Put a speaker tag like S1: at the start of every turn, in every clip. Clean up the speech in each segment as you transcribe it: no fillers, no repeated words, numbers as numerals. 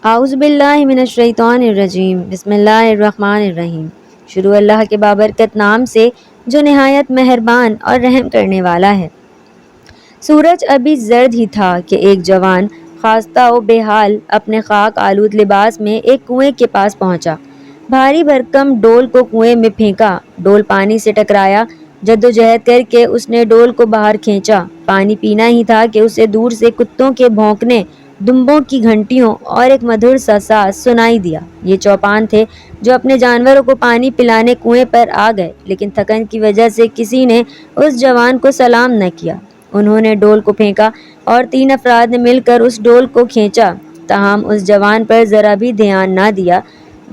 S1: اعوذ باللہ من الشیطان الرجیم بسم اللہ الرحمن الرحیم۔ شروع اللہ کے بابرکت نام سے جو نہایت مہربان اور رحم کرنے والا ہے۔ سورج ابھی زرد ہی تھا کہ ایک جوان خاستہ و بے حال اپنے خاک آلود لباس میں ایک کنویں کے پاس پہنچا۔ بھاری بھرکم ڈول کو کنویں میں پھینکا، ڈول پانی سے ٹکرایا۔ جدوجہد کر کے اس نے ڈول کو باہر کھینچا۔ پانی پینا ہی تھا کہ اسے دور سے کتوں کے بھونکنے، دمبوں کی گھنٹیوں اور ایک مدھر سا ساز سنائی دیا۔ یہ چوپان تھے جو اپنے جانوروں کو پانی پلانے کنویں پر آ گئے، لیکن تھکن کی وجہ سے کسی نے اس جوان کو سلام نہ کیا۔ انہوں نے ڈول کو پھینکا اور 3 افراد نے مل کر اس ڈول کو کھینچا، تاہم اس جوان پر ذرا بھی دھیان نہ دیا۔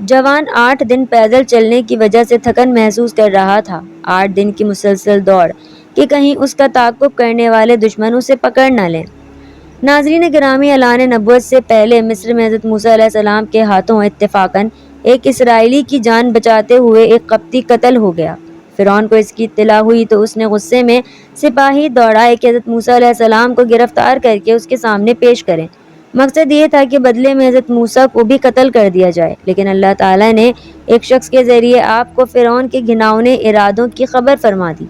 S1: جوان 8 دن پیدل چلنے کی وجہ سے تھکن محسوس کر رہا تھا۔ 8 دن کی مسلسل دوڑ کہ کہیں اس کا تعاقب کرنے والے دشمن اسے پکڑ نہ لیں۔ ناظرین گرامی، اعلان نبوت سے پہلے مصر میں حضرت موسیٰ علیہ السلام کے ہاتھوں اتفاقاً ایک اسرائیلی کی جان بچاتے ہوئے ایک قبطی قتل ہو گیا۔ فرعون کو اس کی اطلاع ہوئی تو اس نے غصے میں سپاہی دوڑائے کہ حضرت موسیٰ علیہ السلام کو گرفتار کر کے اس کے سامنے پیش کریں۔ مقصد یہ تھا کہ بدلے میں حضرت موسیٰ کو بھی قتل کر دیا جائے، لیکن اللہ تعالیٰ نے ایک شخص کے ذریعے آپ کو فرعون کے گھناؤنے ارادوں کی خبر فرما دی۔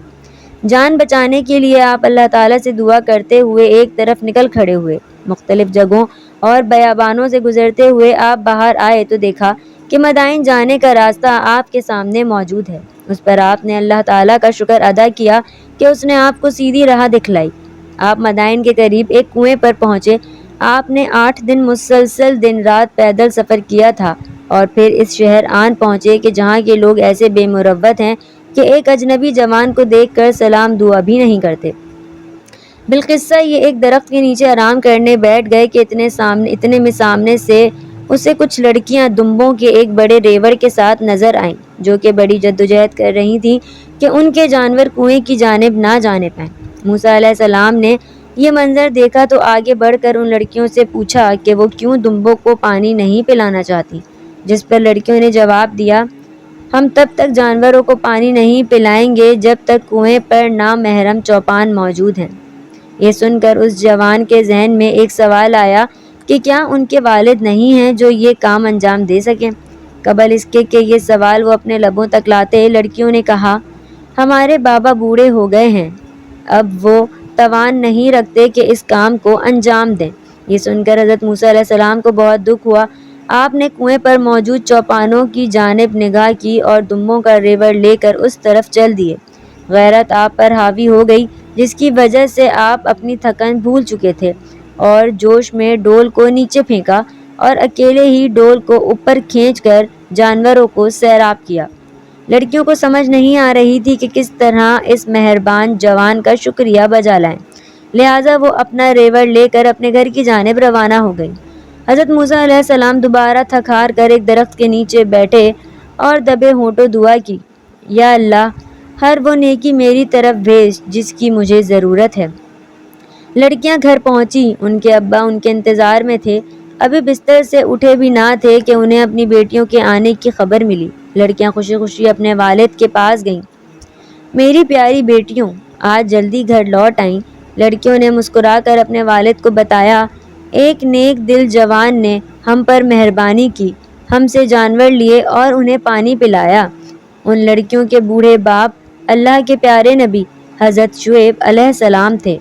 S1: جان بچانے کے لیے آپ اللہ تعالیٰ سے دعا کرتے ہوئے ایک طرف نکل کھڑے ہوئے۔ مختلف جگہوں اور بیابانوں سے گزرتے ہوئے آپ باہر آئے تو دیکھا کہ مدائن جانے کا راستہ آپ کے سامنے موجود ہے۔ اس پر آپ نے اللہ تعالیٰ کا شکر ادا کیا کہ اس نے آپ کو سیدھی راہ دکھلائی۔ آپ مدائن کے قریب ایک کنویں پر پہنچے۔ آپ نے 8 دن مسلسل دن رات پیدل سفر کیا تھا اور پھر اس شہر آن پہنچے کہ جہاں کے لوگ ایسے بے مروت ہیں کہ ایک اجنبی جوان کو دیکھ کر سلام دعا بھی نہیں کرتے۔ بالقصہ یہ ایک درخت کے نیچے آرام کرنے بیٹھ گئے کہ اتنے میں سامنے سے اسے کچھ لڑکیاں دمبوں کے ایک بڑے ریوڑ کے ساتھ نظر آئیں، جو کہ بڑی جدوجہد کر رہی تھیں کہ ان کے جانور کنویں کی جانب نہ جانے پائیں۔ موسیٰ علیہ السلام نے یہ منظر دیکھا تو آگے بڑھ کر ان لڑکیوں سے پوچھا کہ وہ کیوں دمبوں کو پانی نہیں پلانا چاہتی، جس پر لڑکیوں نے جواب دیا، ہم تب تک جانوروں کو پانی نہیں پلائیں گے جب تک کنویں پر نامحرم چوپان موجود ہیں۔ یہ سن کر اس جوان کے ذہن میں ایک سوال آیا کہ کیا ان کے والد نہیں ہیں جو یہ کام انجام دے سکیں؟ قبل اس کے کہ یہ سوال وہ اپنے لبوں تک لاتے، لڑکیوں نے کہا، ہمارے بابا بوڑھے ہو گئے ہیں، اب وہ توان نہیں رکھتے کہ اس کام کو انجام دیں۔ یہ سن کر حضرت موسیٰ علیہ السلام کو بہت دکھ ہوا۔ آپ نے کنویں پر موجود چوپانوں کی جانب نگاہ کی اور دمبوں کا ریوڑ لے کر اس طرف چل دیے۔ غیرت آپ پر حاوی ہو گئی، جس کی وجہ سے آپ اپنی تھکن بھول چکے تھے اور جوش میں ڈول کو نیچے پھینکا اور اکیلے ہی ڈول کو اوپر کھینچ کر جانوروں کو سیراب کیا۔ لڑکیوں کو سمجھ نہیں آ رہی تھی کہ کس طرح اس مہربان جوان کا شکریہ بجا لائیں، لہٰذا وہ اپنا ریوڑ لے کر اپنے گھر کی جانب روانہ ہو گئی۔ حضرت موسیٰ علیہ السلام دوبارہ تھک ہار کر ایک درخت کے نیچے بیٹھے اور دبے ہونٹوں دعا کی، یا اللہ، ہر وہ نیکی میری طرف بھیج جس کی مجھے ضرورت ہے۔ لڑکیاں گھر پہنچی، ان کے ابا ان کے انتظار میں تھے، ابھی بستر سے اٹھے بھی نہ تھے کہ انہیں اپنی بیٹیوں کے آنے کی خبر ملی۔ لڑکیاں خوشی خوشی اپنے والد کے پاس گئیں۔ میری پیاری بیٹیوں، آج جلدی گھر لوٹ آئیں، لڑکیوں نے مسکرا کر اپنے والد کو بتایا۔ ایک نیک دل جوان نے ہم پر مہربانی کی، ہم سے جانور لیے اور انہیں پانی پلایا۔ ان لڑکیوں کے بوڑھے باپ اللہ کے پیارے نبی حضرت شعیب علیہ السلام تھے۔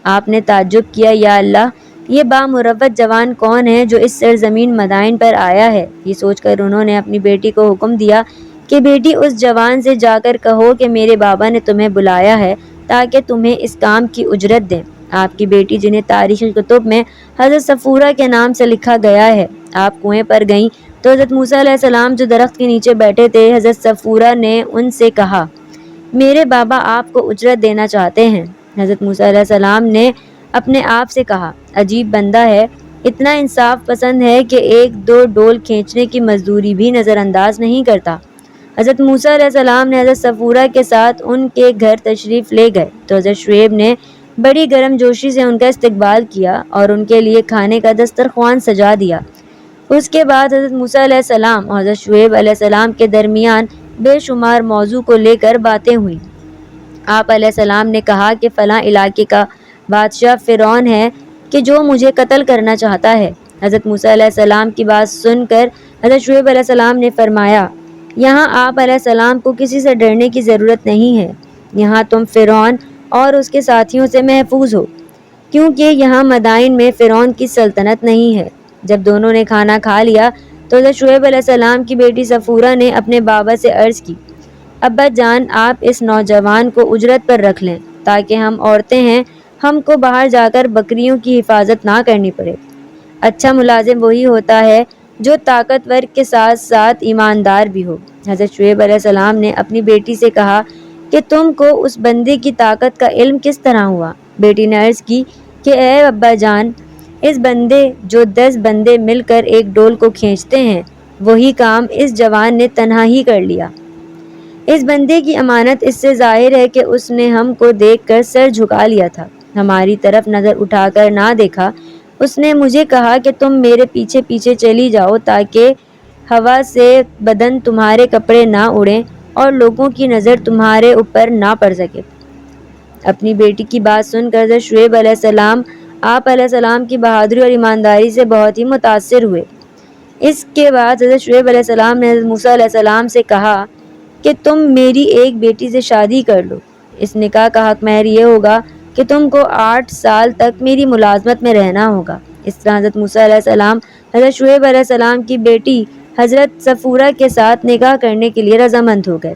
S1: آپ نے تعجب کیا، یا اللہ، یہ بامروت جوان کون ہے جو اس سرزمین مدائن پر آیا ہے؟ یہ سوچ کر انہوں نے اپنی بیٹی کو حکم دیا کہ بیٹی، اس جوان سے جا کر کہو کہ میرے بابا نے تمہیں بلایا ہے تاکہ تمہیں اس کام کی اجرت دیں۔ آپ کی بیٹی، جنہیں تاریخی کتب میں حضرت صفورہ کے نام سے لکھا گیا ہے، آپ کنویں پر گئیں تو حضرت موسیٰ علیہ السلام جو درخت کے نیچے بیٹھے تھے، حضرت صفورہ نے ان سے کہا، میرے بابا آپ کو اجرت دینا چاہتے ہیں۔ حضرت موسیٰ علیہ السلام نے اپنے آپ سے کہا، عجیب بندہ ہے، اتنا انصاف پسند ہے کہ 1-2 ڈول کھینچنے کی مزدوری بھی نظر انداز نہیں کرتا۔ حضرت موسیٰ علیہ السلام نے حضرت صفورہ کے ساتھ ان کے گھر تشریف لے گئے تو حضرت شعیب نے بڑی گرم جوشی سے ان کا استقبال کیا اور ان کے لیے کھانے کا دسترخوان سجا دیا۔ اس کے بعد حضرت موسیٰ علیہ السلام اور حضرت شعیب علیہ السلام کے درمیان بے شمار موضوع کو لے کر باتیں ہوئیں۔ آپ علیہ السلام نے کہا کہ فلاں علاقے کا بادشاہ فرعون ہے کہ جو مجھے قتل کرنا چاہتا ہے۔ حضرت موسیٰ علیہ السلام کی بات سن کر حضرت شعیب علیہ السلام نے فرمایا، یہاں آپ علیہ السلام کو کسی سے ڈرنے کی ضرورت نہیں ہے، یہاں تم فرعون اور اس کے ساتھیوں سے محفوظ ہو، کیونکہ یہاں مدائن میں فرعون کی سلطنت نہیں ہے۔ جب دونوں نے کھانا کھا لیا تو حضرت شعیب علیہ السلام کی بیٹی صفورہ نے اپنے بابا سے عرض کی، ابا جان، آپ اس نوجوان کو اجرت پر رکھ لیں تاکہ ہم عورتیں ہیں، ہم کو باہر جا کر بکریوں کی حفاظت نہ کرنی پڑے۔ اچھا ملازم وہی ہوتا ہے جو طاقتور کے ساتھ ساتھ ایماندار بھی ہو۔ حضرت شعیب علیہ السلام نے اپنی بیٹی سے کہا کہ تم کو اس بندے کی طاقت کا علم کس طرح ہوا؟ بیٹی نے عرض کی کہ اے ابا جان، اس بندے جو 10 بندے مل کر ایک ڈول کو کھینچتے ہیں، وہی کام اس جوان نے تنہا ہی کر لیا۔ اس بندے کی امانت اس سے ظاہر ہے کہ اس نے ہم کو دیکھ کر سر جھکا لیا تھا، ہماری طرف نظر اٹھا کر نہ دیکھا۔ اس نے مجھے کہا کہ تم میرے پیچھے پیچھے چلی جاؤ تاکہ ہوا سے بدن تمہارے کپڑے نہ اڑیں اور لوگوں کی نظر تمہارے اوپر نہ پڑ سکے۔ اپنی بیٹی کی بات سن کر حضرت شعیب علیہ السلام آپ علیہ السلام کی بہادری اور ایمانداری سے بہت ہی متاثر ہوئے۔ اس کے بعد حضرت شعیب علیہ السلام نے حضرت موسیٰ علیہ السلام سے کہا کہ تم میری ایک بیٹی سے شادی کر لو، اس نکاح کا حق مہر یہ ہوگا کہ تم کو 8 سال تک میری ملازمت میں رہنا ہوگا۔ اس طرح حضرت موسیٰ علیہ السلام حضرت شعیب علیہ السلام کی بیٹی حضرت صفورہ کے ساتھ نکاح کرنے کے لیے رضامند ہو گئے۔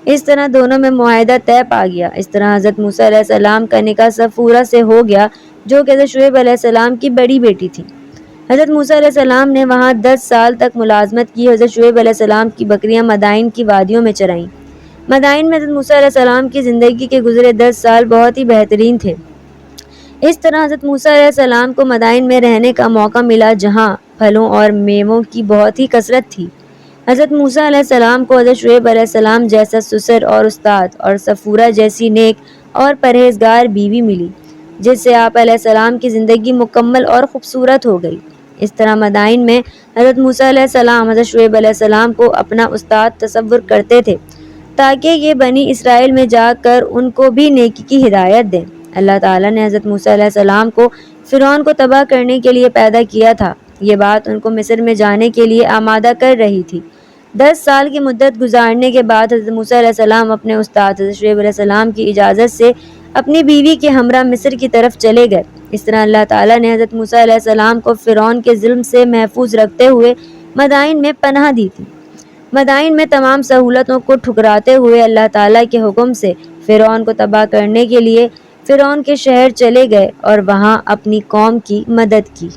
S1: اس طرح دونوں میں معاہدہ طے پا گیا۔ اس طرح حضرت موسیٰ علیہ السلام کا نکاح صفورہ سے ہو گیا جو کہ حضرت شعیب علیہ السلام کی بڑی بیٹی تھی۔ حضرت موسیٰ علیہ السلام نے وہاں 10 سال تک ملازمت کی۔ حضرت شعیب علیہ السلام کی بکریاں مدائن کی وادیوں میں چرائیں۔ مدائن میں حضرت موسیٰ علیہ السلام کی زندگی کے گزرے 10 سال بہت ہی بہترین تھے۔ اس طرح حضرت موسیٰ علیہ السلام کو مدائن میں رہنے کا موقع ملا جہاں پھلوں اور میووں کی بہت ہی کثرت تھی۔ حضرت موسیٰ علیہ السلام کو حضرت شعیب علیہ السلام جیسا سسر اور استاد اور صفورہ جیسی نیک اور پرہیزگار بیوی ملی، جس سے آپ علیہ السلام کی زندگی مکمل اور خوبصورت ہو گئی۔ اس طرح مدائن میں حضرت موسیٰ علیہ السلام حضرت شعیب علیہ السلام کو اپنا استاد تصور کرتے تھے تاکہ یہ بنی اسرائیل میں جا کر ان کو بھی نیکی کی ہدایت دیں۔ اللہ تعالیٰ نے حضرت موسیٰ علیہ السلام کو فرعون کو تباہ کرنے کے لیے پیدا کیا تھا۔ یہ بات ان کو مصر میں جانے کے لیے آمادہ کر رہی تھی۔ 10 سال کی مدت گزارنے کے بعد حضرت موسیٰ علیہ السلام اپنے استاد حضرت شعیب علیہ السلام کی اجازت سے اپنی بیوی کے ہمراہ مصر کی طرف چلے گئے۔ اس طرح اللہ تعالیٰ نے حضرت موسیٰ علیہ السلام کو فرعون کے ظلم سے محفوظ رکھتے ہوئے مدائن میں پناہ دی تھی۔ مدائن میں تمام سہولتوں کو ٹھکراتے ہوئے اللہ تعالیٰ کے حکم سے فرعون کو تباہ کرنے کے لیے فرعون کے شہر چلے گئے اور وہاں اپنی قوم کی مدد کی۔